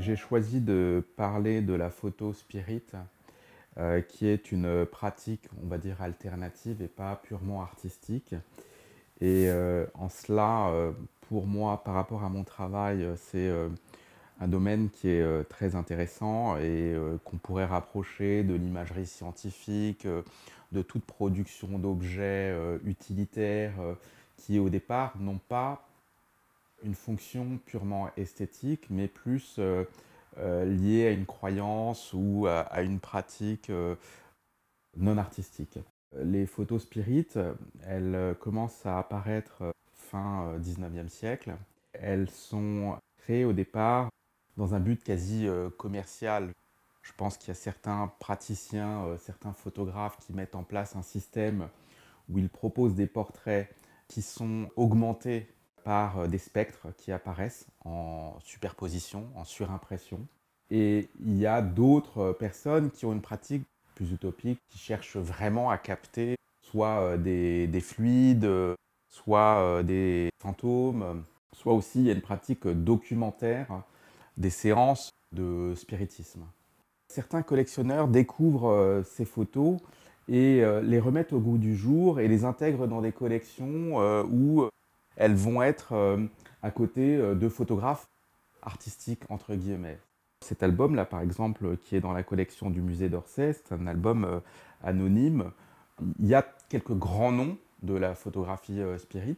J'ai choisi de parler de la photo spirit, qui est une pratique, on va dire, alternative et pas purement artistique. Et en cela, pour moi, par rapport à mon travail, c'est un domaine qui est très intéressant et qu'on pourrait rapprocher de l'imagerie scientifique, de toute production d'objets utilitaires qui, au départ, n'ont pas une fonction purement esthétique, mais plus liée à une croyance ou à une pratique non artistique. Les photos spirites, elles commencent à apparaître fin 19e siècle. Elles sont créées au départ dans un but quasi commercial. Je pense qu'il y a certains praticiens, certains photographes qui mettent en place un système où ils proposent des portraits qui sont augmentés par des spectres qui apparaissent en superposition, en surimpression. Et il y a d'autres personnes qui ont une pratique plus utopique, qui cherchent vraiment à capter soit des fluides, soit des fantômes, soit aussi il y a une pratique documentaire des séances de spiritisme. Certains collectionneurs découvrent ces photos et les remettent au goût du jour et les intègrent dans des collections où elles vont être à côté de photographes artistiques, entre guillemets. Cet album-là, par exemple, qui est dans la collection du musée d'Orsay, c'est un album anonyme. Il y a quelques grands noms de la photographie spirit.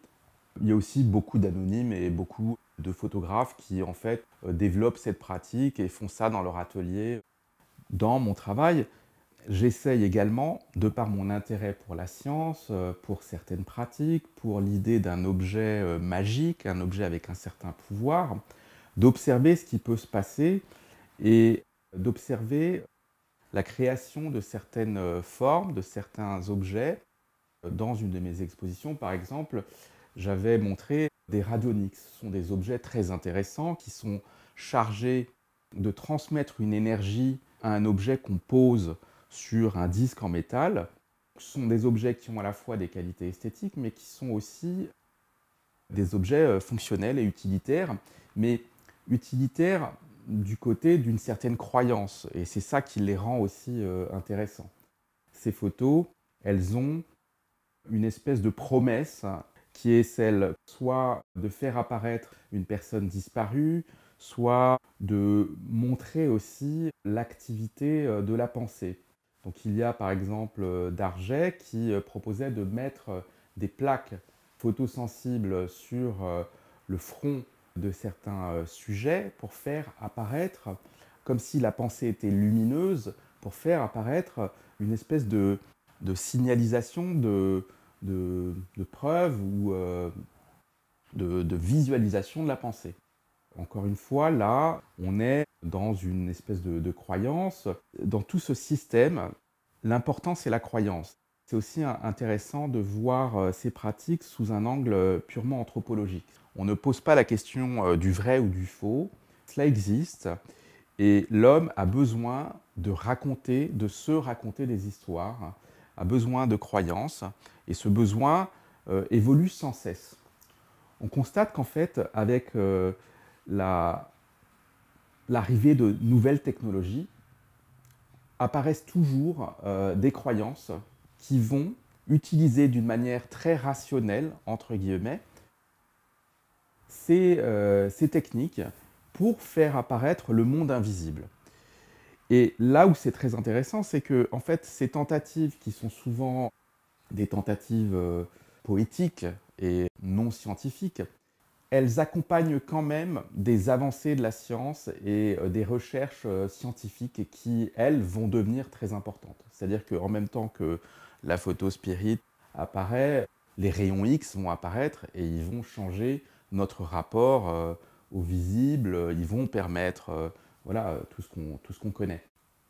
Il y a aussi beaucoup d'anonymes et beaucoup de photographes qui, en fait, développent cette pratique et font ça dans leur atelier. Dans mon travail, j'essaye également, de par mon intérêt pour la science, pour certaines pratiques, pour l'idée d'un objet magique, un objet avec un certain pouvoir, d'observer ce qui peut se passer et d'observer la création de certaines formes, de certains objets. Dans une de mes expositions, par exemple, j'avais montré des radioniques. Ce sont des objets très intéressants qui sont chargés de transmettre une énergie à un objet qu'on pose sur un disque en métal. Ce sont des objets qui ont à la fois des qualités esthétiques, mais qui sont aussi des objets fonctionnels et utilitaires, mais utilitaires du côté d'une certaine croyance. Et c'est ça qui les rend aussi intéressants. Ces photos, elles ont une espèce de promesse qui est celle soit de faire apparaître une personne disparue, soit de montrer aussi l'activité de la pensée. Donc il y a par exemple Darget qui proposait de mettre des plaques photosensibles sur le front de certains sujets pour faire apparaître, comme si la pensée était lumineuse, pour faire apparaître une espèce de signalisation, de preuve ou de visualisation de la pensée. Encore une fois, là, on est dans une espèce de croyance. Dans tout ce système, l'important, c'est la croyance. C'est aussi intéressant de voir ces pratiques sous un angle purement anthropologique. On ne pose pas la question du vrai ou du faux. Cela existe et l'homme a besoin de raconter, de se raconter des histoires, a besoin de croyances et ce besoin évolue sans cesse. On constate qu'en fait, avec l'arrivée de nouvelles technologies, apparaissent toujours des croyances qui vont utiliser d'une manière très rationnelle, entre guillemets, ces techniques pour faire apparaître le monde invisible. Et là où c'est très intéressant, c'est que en fait, ces tentatives qui sont souvent des tentatives poétiques et non scientifiques, elles accompagnent quand même des avancées de la science et des recherches scientifiques qui, elles, vont devenir très importantes. C'est-à-dire qu'en même temps que la photo spirit apparaît, les rayons X vont apparaître et ils vont changer notre rapport au visible, ils vont permettre voilà, tout ce qu'on connaît.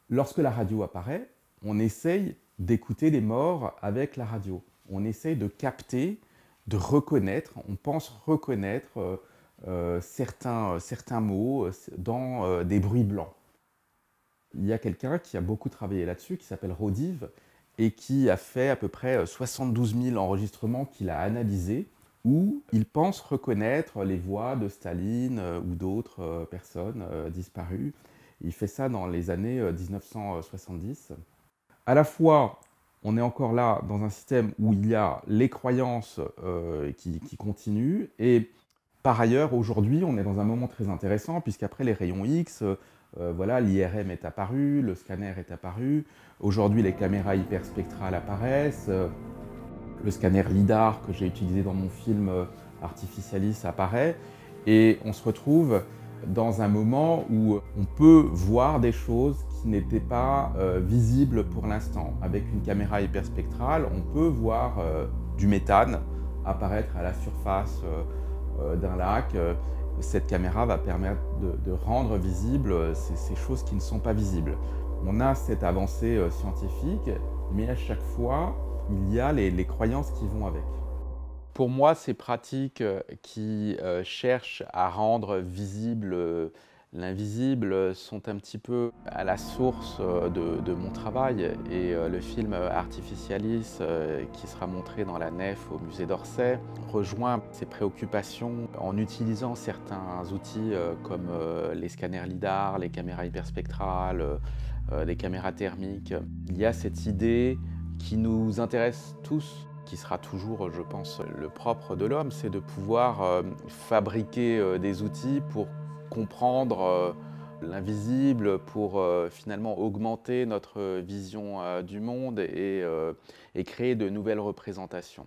Lorsque la radio apparaît, on essaye d'écouter les morts avec la radio. On essaye de capter, de reconnaître, on pense reconnaître certains mots dans des bruits blancs. Il y a quelqu'un qui a beaucoup travaillé là-dessus, qui s'appelle Rodiv, et qui a fait à peu près 72 000 enregistrements qu'il a analysés, où il pense reconnaître les voix de Staline ou d'autres personnes disparues. Il fait ça dans les années 1970. À la fois, on est encore là dans un système où il y a les croyances qui continuent, et par ailleurs, aujourd'hui, on est dans un moment très intéressant, puisqu'après les rayons X, voilà, l'IRM est apparu, le scanner est apparu, aujourd'hui les caméras hyperspectrales apparaissent, le scanner LIDAR que j'ai utilisé dans mon film Artificialis apparaît, et on se retrouve dans un moment où on peut voir des choses qui n'étaient pas visibles pour l'instant. Avec une caméra hyperspectrale, on peut voir du méthane apparaître à la surface d'un lac. Cette caméra va permettre de rendre visibles ces choses qui ne sont pas visibles. On a cette avancée scientifique, mais à chaque fois, il y a les croyances qui vont avec. Pour moi, ces pratiques qui cherchent à rendre visible l'invisible sont un petit peu à la source de mon travail, et le film Artificialis, qui sera montré dans la nef au musée d'Orsay, rejoint ces préoccupations en utilisant certains outils comme les scanners LIDAR, les caméras hyperspectrales, les caméras thermiques. Il y a cette idée qui nous intéresse tous, qui sera toujours, je pense, le propre de l'homme, c'est de pouvoir fabriquer des outils pour comprendre l'invisible, pour finalement augmenter notre vision du monde et créer de nouvelles représentations.